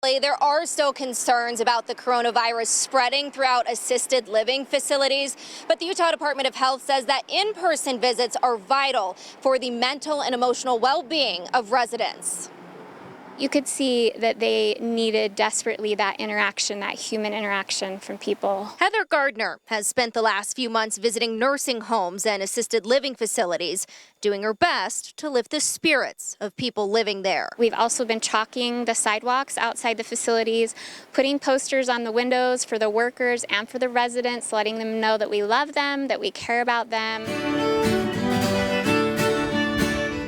There are still concerns about the coronavirus spreading throughout assisted living facilities, but the Utah Department of Health says that in-person visits are vital for the mental and emotional well-being of residents. You could see that they needed desperately that interaction, that human interaction from people. Heather Gardner has spent the last few months visiting nursing homes and assisted living facilities, doing her best to lift the spirits of people living there. We've also been chalking the sidewalks outside the facilities, putting posters on the windows for the workers and for the residents, letting them know that we love them, that we care about them.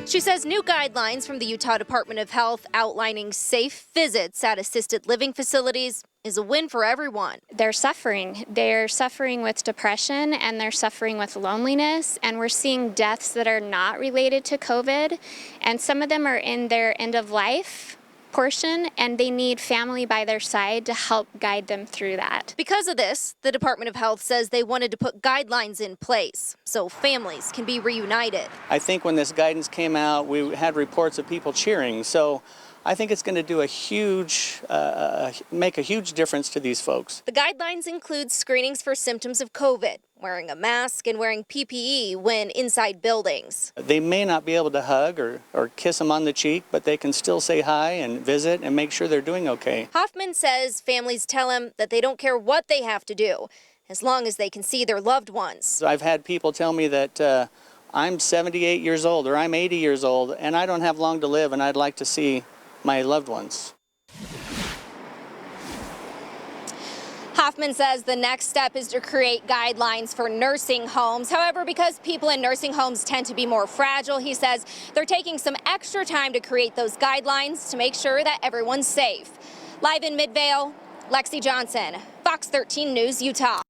She says new guidelines from the Utah Department of Health outlining safe visits at assisted living facilities is a win for everyone. They're suffering. They're suffering with depression and they're suffering with loneliness, and we're seeing deaths that are not related to COVID, and some of them are in their end of life portion, and they need family by their side to help guide them through that. Because of this, the Department of Health says they wanted to put guidelines in place so families can be reunited. I think when this guidance came out, we had reports of people cheering, so I think it's going to do make a huge difference to these folks. The guidelines include screenings for symptoms of COVID, wearing a mask and wearing PPE when inside buildings. They may not be able to hug or kiss them on the cheek, but they can still say hi and visit and make sure they're doing okay. Hoffman says families tell him that they don't care what they have to do, as long as they can see their loved ones. I've had people tell me that I'm 78 years old or I'm 80 years old and I don't have long to live and I'd like to see my loved ones. Hoffman says the next step is to create guidelines for nursing homes. However, because people in nursing homes tend to be more fragile, he says they're taking some extra time to create those guidelines to make sure that everyone's safe. Live in Midvale, Lexi Johnson, Fox 13 News, Utah.